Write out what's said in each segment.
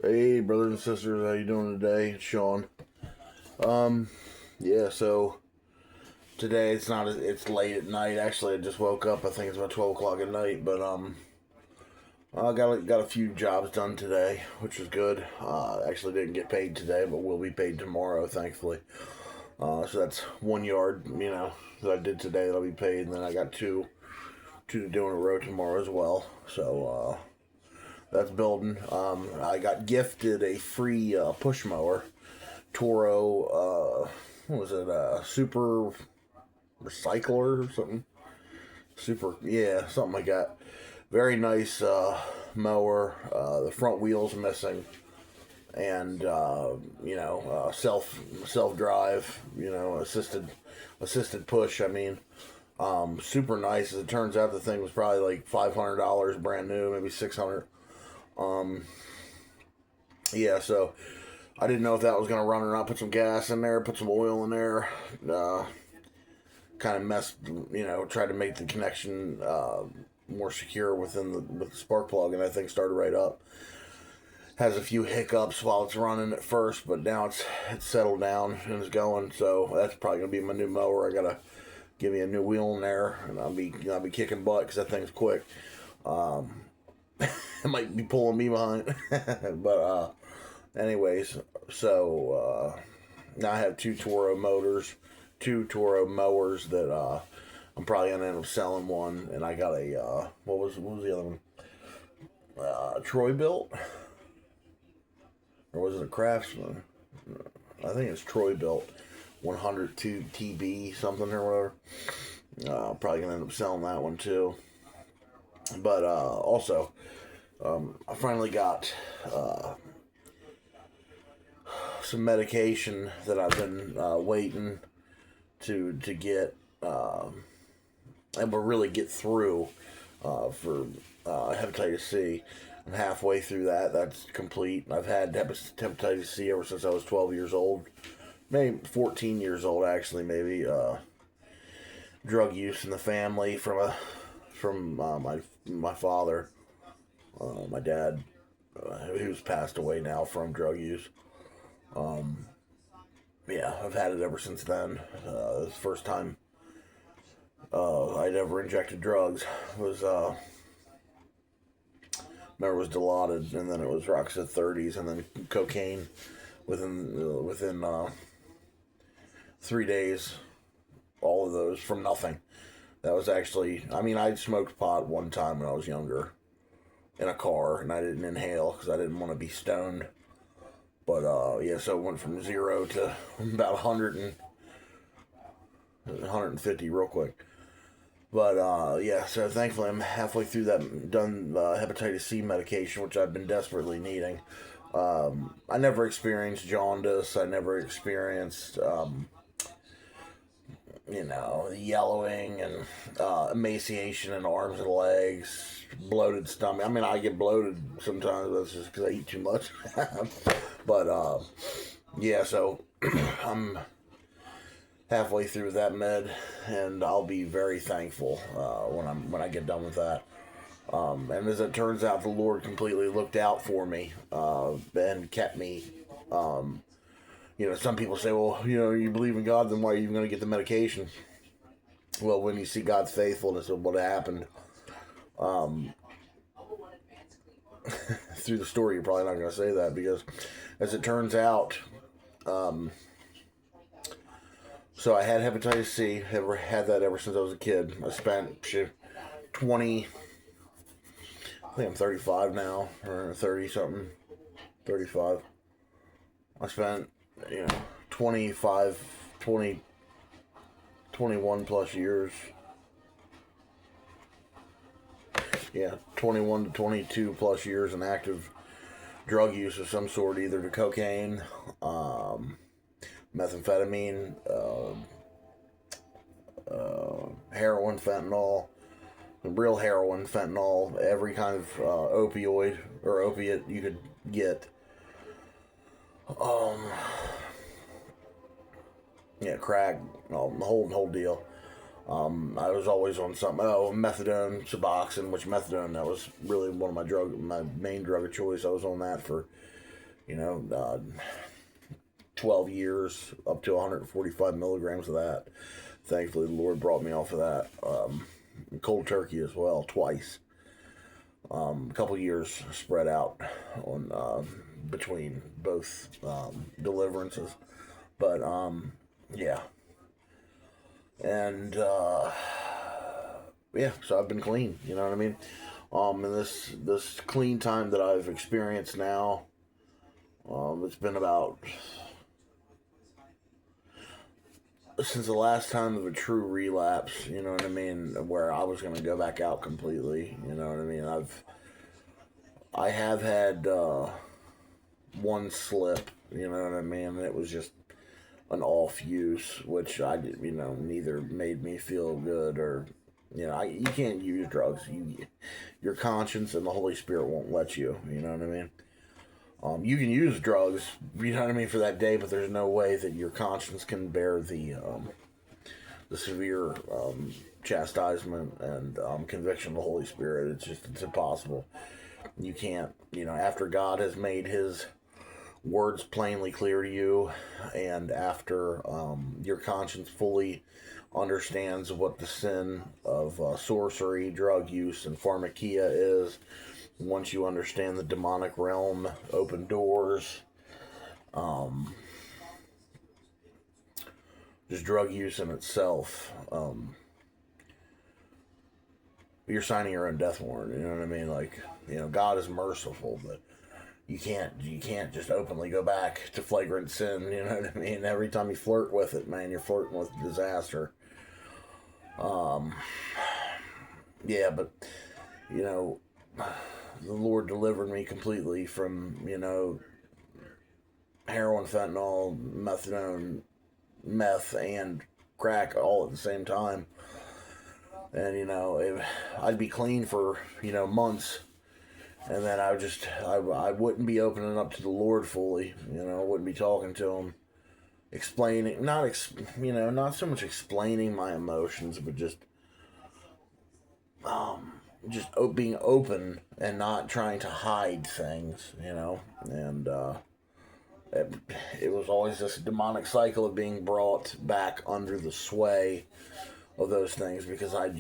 Hey, brothers and sisters, how you doing today? It's Sean. Yeah. So today it's not. It's late at night. Actually, I just woke up. I think it's about 12 o'clock at night. But I got a few jobs done today, which is good. Actually didn't get paid today, but will be paid tomorrow, thankfully. So that's 1 yard, that I did today that'll be paid, and then I got two to do in a row tomorrow as well. So that's building. I got gifted a free push mower, Toro. What was it? Super recycler or something. Yeah, something like that. Very nice mower. The front wheels missing, and self drive. Assisted push. I mean, super nice. As it turns out, the thing was probably like $500 brand new, maybe 600. Yeah, so I didn't know if that was gonna run or not. Put some gas in there, put some oil in there. Kind of messed, tried to make the connection more secure with the spark plug, and I think started right up. Has a few hiccups while it's running at first, but now it's settled down and it's going. So that's probably gonna be my new mower. I gotta give me a new wheel in there, and I'll be kicking butt because that thing's quick. It might be pulling me behind, but anyways, so now I have two Toro mowers that I'm probably gonna end up selling one, and I got a what was the other one? Troy built, or was it a Craftsman? I think it's Troy built, 102 TB something or whatever. Probably gonna end up selling that one too. But also, I finally got some medication that I've been waiting to get and will really get through for hepatitis C. I'm halfway through that. That's complete. I've had hepatitis C ever since I was 12 years old. Maybe 14 years old, actually, maybe. Drug use in the family from my father, my dad, who's passed away now from drug use. Yeah, I've had it ever since then. The first time I'd ever injected drugs was remember it was Dilaudid, and then it was Roxette 30s, and then cocaine within 3 days. All of those from nothing. That was actually, I mean, I smoked pot one time when I was younger in a car, and I didn't inhale because I didn't want to be stoned. But yeah, so it went from 0 to about 150 real quick. But yeah, so thankfully I'm halfway through that done hepatitis C medication, which I've been desperately needing. I never experienced jaundice. I never experienced, yellowing and emaciation in arms and legs, bloated stomach. I mean, I get bloated sometimes. That's just because I eat too much. But yeah, so I'm halfway through that med, and I'll be very thankful when I get done with that. And as it turns out, the Lord completely looked out for me and kept me. Some people say, well, you believe in God, then why are you even going to get the medication? Well, when you see God's faithfulness of what happened through the story, you're probably not going to say that because, as it turns out, so I had hepatitis C. Ever had that ever since I was a kid. I spent 20. I think I'm 35 now, or 30 something, 35. I spent 25, 20, 21 plus years. Yeah, 21 to 22 plus years in active drug use of some sort, either to cocaine, methamphetamine, heroin, fentanyl, real heroin, fentanyl, every kind of opioid or opiate you could get. Yeah, crack, the whole deal. I was always on something. Oh, methadone, Suboxone, which methadone, that was really one of my main drug of choice. I was on that for uh, 12 years, up to 145 milligrams of that. Thankfully, the Lord brought me off of that. Cold turkey as well, twice. A couple years spread out on between both deliverances. But, yeah. And, yeah, so I've been clean, you know what I mean? And this clean time that I've experienced now, it's been about since the last time of a true relapse, you know what I mean, where I was gonna go back out completely, you know what I mean. I have had one slip, you know what I mean, and it was just an off use, which I did, neither made me feel good or, you can't use drugs. Your conscience and the Holy Spirit won't let you, you know what I mean. You can use drugs, you know what I mean, for that day, but there's no way that your conscience can bear the severe chastisement and conviction of the Holy Spirit. It's impossible. You can't, after God has made His words plainly clear to you, and after your conscience fully understands what the sin of sorcery, drug use, and pharmakia is. Once you understand the demonic realm, open doors, just drug use in itself, you're signing your own death warrant. You know what I mean? Like, God is merciful, but you can't just openly go back to flagrant sin. You know what I mean? Every time you flirt with it, man, you're flirting with disaster. Yeah, but the Lord delivered me completely from, heroin, fentanyl, methadone, meth, and crack all at the same time. And, I'd be clean for, months. And then I wouldn't be opening up to the Lord fully. I wouldn't be talking to Him, explaining, not so much explaining my emotions, but just being open and not trying to hide things, and it was always this demonic cycle of being brought back under the sway of those things, because I'd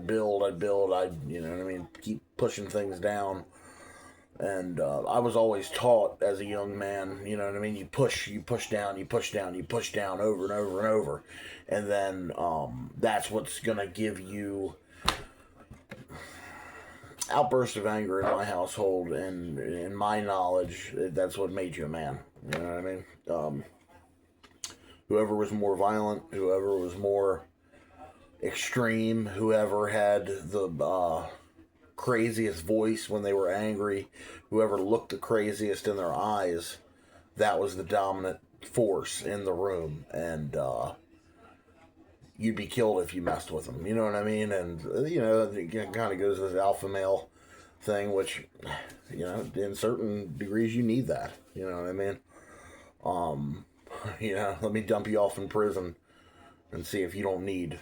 build, keep pushing things down. And I was always taught as a young man, you push down over and over and over. And then that's what's going to give you outbursts of anger in my household. And in my knowledge, that's what made you a man. You know what I mean? Whoever was more violent, whoever was more extreme, whoever had the craziest voice when they were angry, whoever looked the craziest in their eyes, that was the dominant force in the room, and you'd be killed if you messed with them, you know what I mean? And it kind of goes to this alpha male thing, which, in certain degrees you need that, you know what I mean? Let me dump you off in prison and see if you don't need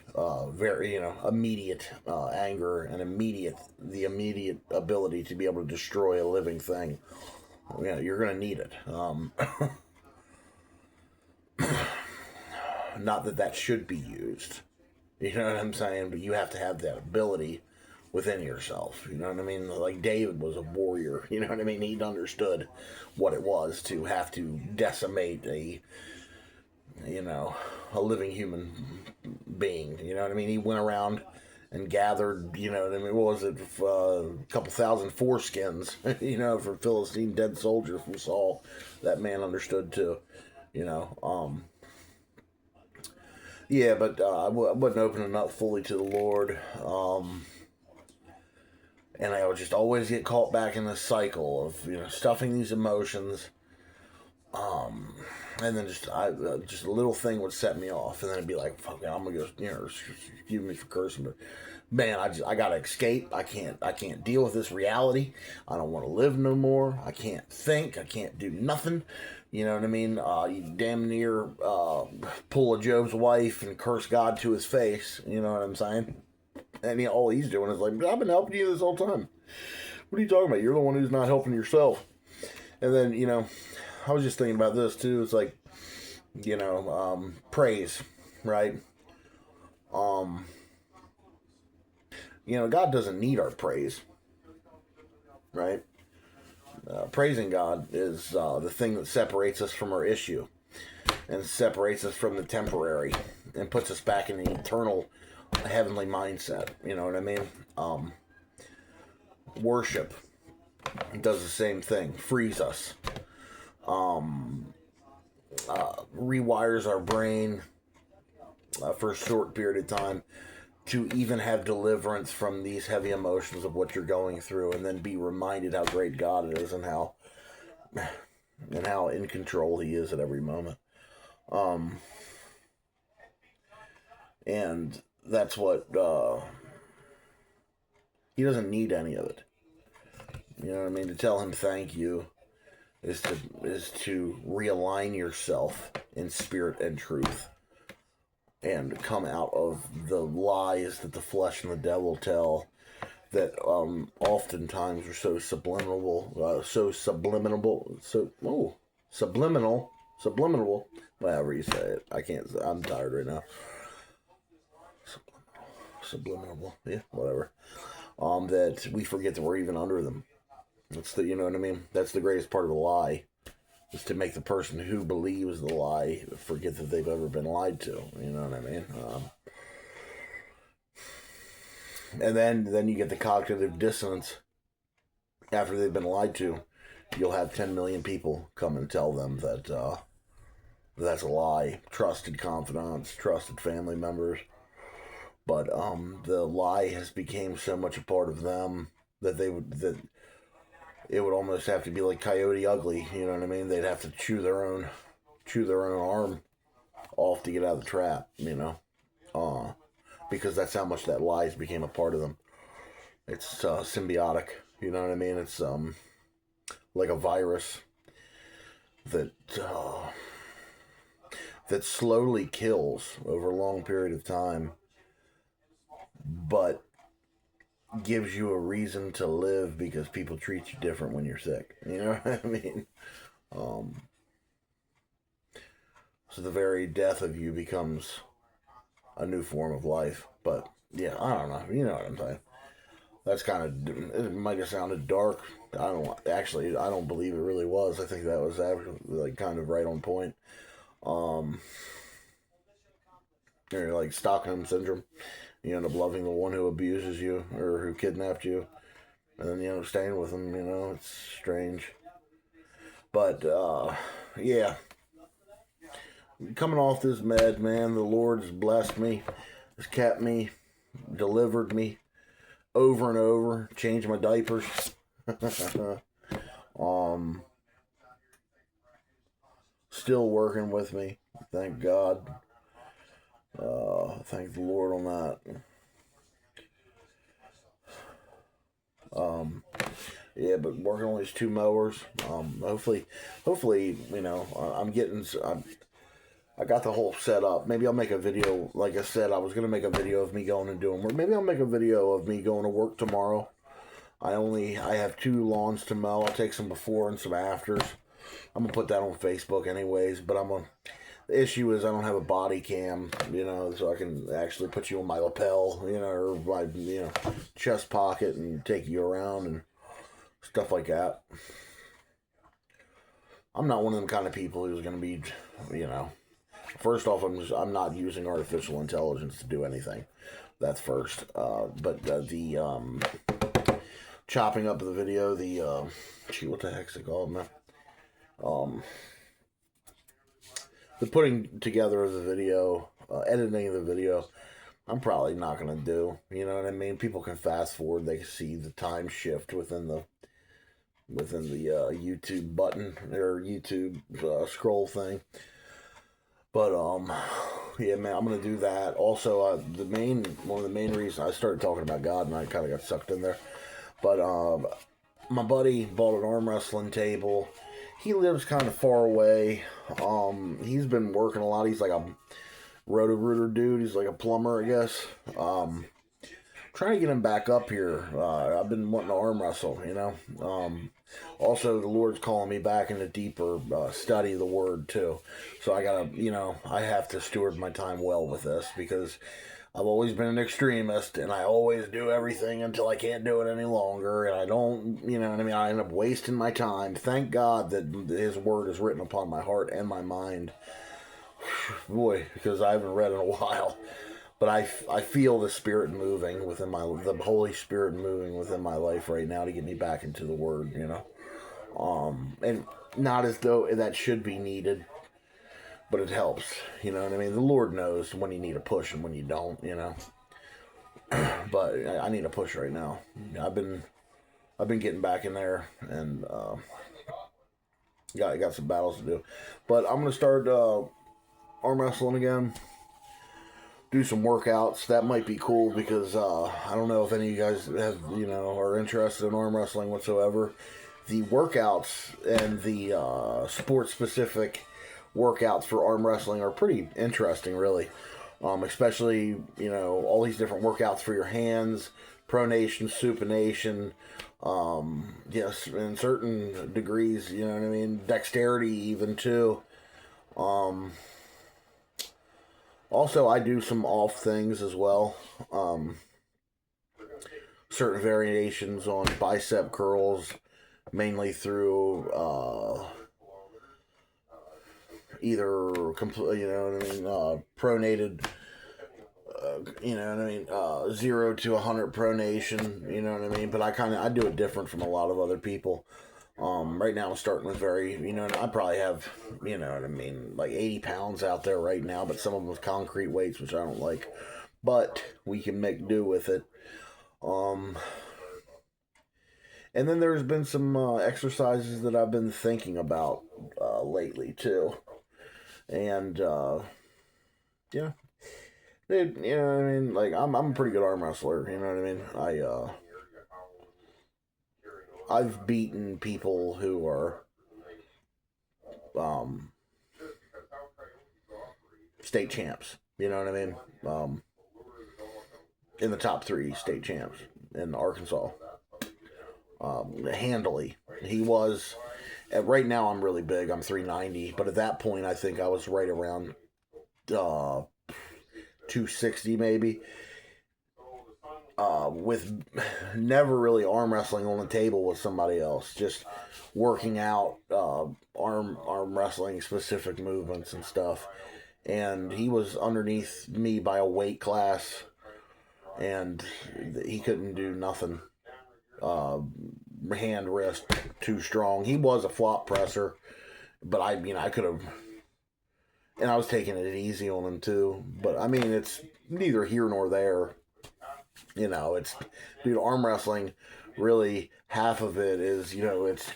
very immediate anger and the immediate ability to be able to destroy a living thing. You're gonna need it. Not that should be used, you know what I'm saying, but you have to have that ability within yourself, you know what I mean? Like David was a warrior, you know what I mean? He'd understood what it was to have to decimate a living human being, you know what I mean? He went around and gathered, what was it, a couple thousand foreskins, from Philistine dead soldier from Saul. That man understood too, yeah, but I wasn't opening up fully to the Lord, and I would just always get caught back in this cycle of, stuffing these emotions, and then just a little thing would set me off, and then it'd be like, fuck it, I'm gonna go, excuse me for cursing, but man, I gotta escape. I can't deal with this reality. I don't want to live no more. I can't think. I can't do nothing. You know what I mean? You damn near pull a Job's wife and curse God to his face. You know what I'm saying? And all he's doing is like, I've been helping you this whole time. What are you talking about? You're the one who's not helping yourself. And then, I was just thinking about this too. It's like, praise, right? Um, God doesn't need our praise, right? Praising God is the thing that separates us from our issue and separates us from the temporary and puts us back in the eternal heavenly mindset. You know what I mean? Worship does the same thing, frees us, rewires our brain for a short period of time to even have deliverance from these heavy emotions of what you're going through, and then be reminded how great God is and how in control He is at every moment. And that's what He doesn't need any of it. You know what I mean? To tell Him thank you is to realign yourself in spirit and truth, and come out of the lies that the flesh and the devil tell, that oftentimes are so subliminal, whatever you say it. I can't. I'm tired right now. Subliminal, yeah, whatever. That we forget that we're even under them. You know what I mean? That's the greatest part of the lie, is to make the person who believes the lie forget that they've ever been lied to. You know what I mean? And then you get the cognitive dissonance after they've been lied to. You'll have 10 million people come and tell them that that's a lie. Trusted confidants, trusted family members. But the lie has become so much a part of them that it would almost have to be like Coyote Ugly. You know what I mean? They'd have to chew their own arm off to get out of the trap. Because that's how much that lies became a part of them. It's symbiotic. You know what I mean? It's like a virus that slowly kills over a long period of time, but gives you a reason to live because people treat you different when you're sick. You know what I mean? So the very death of you becomes a new form of life. But yeah, I don't know. You know what I'm saying? That's kind of, it might have sounded dark. I don't believe it really was. I think that was actually like kind of right on point. Like Stockholm syndrome. You end up loving the one who abuses you or who kidnapped you, and then staying with them. It's strange. But yeah, coming off this med, man, the Lord has blessed me, has kept me, delivered me over and over, changed my diapers. Still working with me, thank God. Thank the Lord on that. Yeah, but working on these 2 mowers. Hopefully, I got the whole set up. Maybe I'll make a video. Like I said, I was gonna make a video of me going and doing work. Maybe I'll make a video of me going to work tomorrow. I have 2 lawns to mow. I'll take some before and some afters. I'm gonna put that on Facebook anyways. But the issue is I don't have a body cam, so I can actually put you on my lapel, or my, chest pocket and take you around and stuff like that. I'm not one of them kind of people who's going to be, first off, I'm not using artificial intelligence to do anything. That's first. But the chopping up of the video, what the heck's it called, man? The putting together of the video, editing of the video, I'm probably not going to do. You know what I mean? People can fast forward. They can see the time shift within the YouTube button or YouTube scroll thing. But yeah, man, I'm going to do that. Also, one of the main reasons I started talking about God, and I kind of got sucked in there. But my buddy bought an arm wrestling table. He lives kind of far away. He's been working a lot. He's like a Roto-Rooter dude. He's like a plumber, I guess. trying to get him back up here. I've been wanting to arm wrestle, Also, the Lord's calling me back into deeper study of the Word, too. So I gotta, I have to steward my time well with this because I've always been an extremist and I always do everything until I can't do it any longer. And I don't, I end up wasting my time. Thank God that His Word is written upon my heart and my mind. Boy, because I haven't read in a while. But I feel the Spirit moving the Holy Spirit moving within my life right now to get me back into the Word, And not as though that should be needed, but it helps, you know what I mean? The Lord knows when you need a push and when you don't, But I need a push right now. I've been getting back in there and got some battles to do. But I'm gonna start arm wrestling again. Do some workouts. That might be cool because I don't know if any of you guys are interested in arm wrestling whatsoever. The workouts and the sport-specific workouts for arm wrestling are pretty interesting, really. Especially, all these different workouts for your hands, pronation, supination, yes, in certain degrees, dexterity even too. Also, I do some off things as well. Certain variations on bicep curls, mainly through either pronated, 0 to 100 pronation, But I do it different from a lot of other people. Right now I'm starting with I probably have, like 80 pounds out there right now, but some of them with concrete weights, which I don't like, but we can make do with it. And then there's been some exercises that I've been thinking about lately too. And, yeah, dude, I'm a pretty good arm wrestler, I've beaten people who are state champs, in the top 3 state champs in Arkansas. Handily. He was, right now I'm really big, I'm 390, but at that point I think I was right around 260 maybe. With never really arm wrestling on the table with somebody else, just working out arm wrestling specific movements and stuff. And he was underneath me by a weight class, and he couldn't do nothing. Hand, wrist, too strong. He was a flop presser, but I could have, and I was taking it easy on him too. But it's neither here nor there. It's, dude, arm wrestling, really, half of it is, it's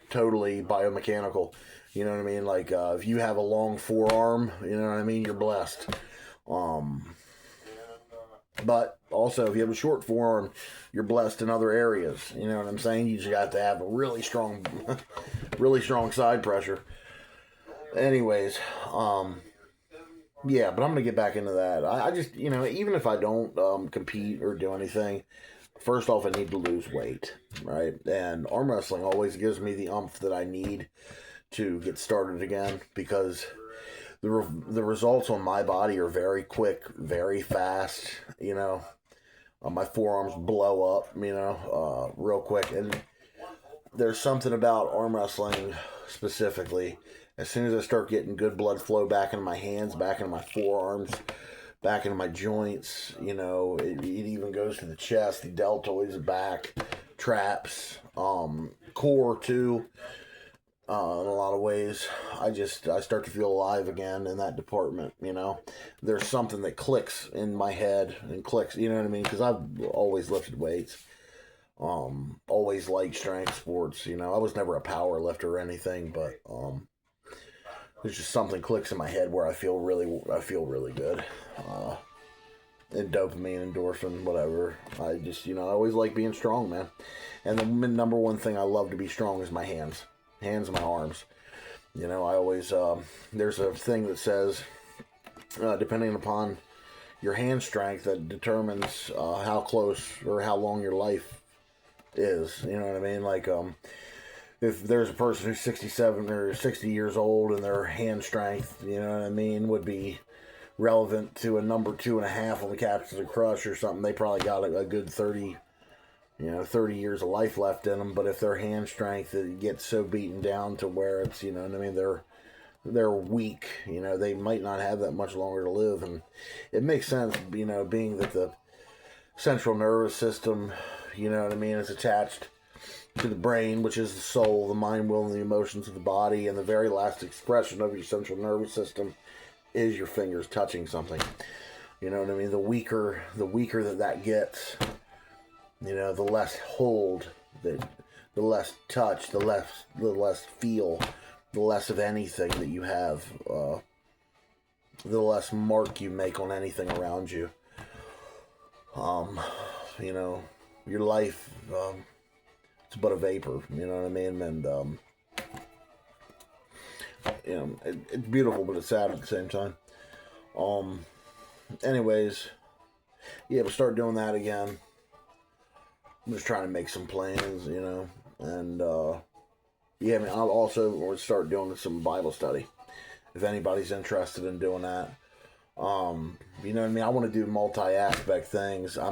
totally biomechanical. You know what I mean? Like, if you have a long forearm, you're blessed. But also, if you have a short forearm, you're blessed in other areas. You know what I'm saying? You just got to have a really strong side pressure. Anyways, yeah, but I'm going to get back into that. I just, even if I don't compete or do anything, first off, I need to lose weight, right? And arm wrestling always gives me the oomph that I need to get started again, because the results on my body are very quick, very fast, my forearms blow up, real quick. And there's something about arm wrestling specifically. As soon as I start getting good blood flow back into my hands, back into my forearms, back into my joints, it even goes to the chest, the deltoids, back, traps, core too. In a lot of ways, I start to feel alive again in that department. There's something that clicks in my head and clicks, because I've always lifted weights, always liked strength sports. I was never a power lifter or anything, but there's just something clicks in my head where I feel really good. And dopamine, endorphin, whatever. I just, I always like being strong, man. And the number one thing I love to be strong is my hands and my arms. I always, there's a thing that says, depending upon your hand strength that determines how close or how long your life is. You know what I mean? Like, if there's a person who's 67 or 60 years old and their hand strength, you know what I mean, would be relevant to a number 2.5 on the Captains of Crush or something, they probably got a good 30 years of life left in them. But if their hand strength gets so beaten down to where it's, you know what I mean, they're weak, you know, they might not have that much longer to live. And it makes sense, you know, being that the central nervous system, you know what I mean, is attached to the brain, which is the soul, the mind, will, and the emotions of the body, and the very last expression of your central nervous system is your fingers touching something. You know what I mean? The weaker that gets, you know, the less hold, the less touch, the less feel, the less of anything that you have, the less mark you make on anything around you. You know, your life, it's but a vapor, you know what I mean? And, you know, it's beautiful, but it's sad at the same time. Anyways, yeah, we'll start doing that again. I'm just trying to make some plans, you know, and, yeah, I mean, I'll also start doing some Bible study, if anybody's interested in doing that. You know what I mean? I want to do multi-aspect things. I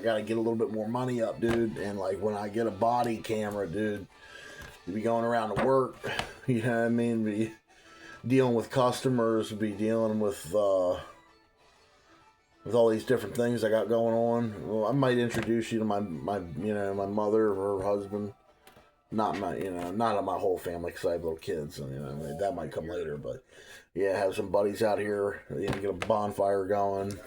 gotta get a little bit more money up, dude, and, like, when I get a body camera, dude, to be going around to work, you know what I mean, be dealing with customers, be dealing with all these different things I got going on. Well, I might introduce you to my you know, my mother or her husband. Not my, you know, not my whole family, because I have little kids, and, you know, that might come later. But yeah, have some buddies out here, you know, get a bonfire going.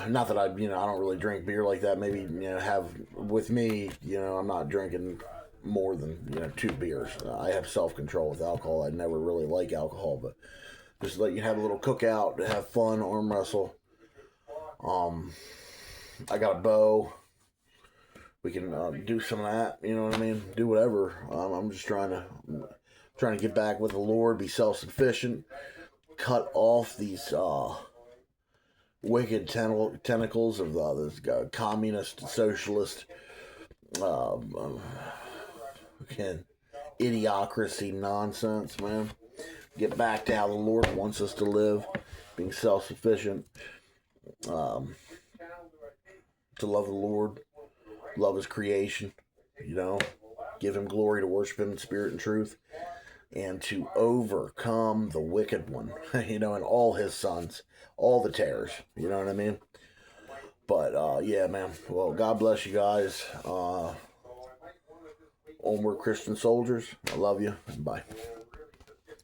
Not that I don't really drink beer like that. Maybe, you know, have with me, you know, I'm not drinking more than, you know, 2 beers. I have self-control with alcohol. I never really like alcohol, but just let you have a little cookout, have fun, arm wrestle. I got a bow. We can do some of that, you know what I mean? Do whatever. I'm just trying to get back with the Lord, be self-sufficient, cut off these wicked tentacles of this communist, socialist, again, idiocracy nonsense, man. Get back to how the Lord wants us to live, being self-sufficient, to love the Lord, love His creation, you know, give Him glory, to worship Him in spirit and truth, and to overcome the wicked one, you know, and all his sons, all the tares, you know what I mean? But, yeah, man, well, God bless you guys. Onward, Christian soldiers. I love you. Bye.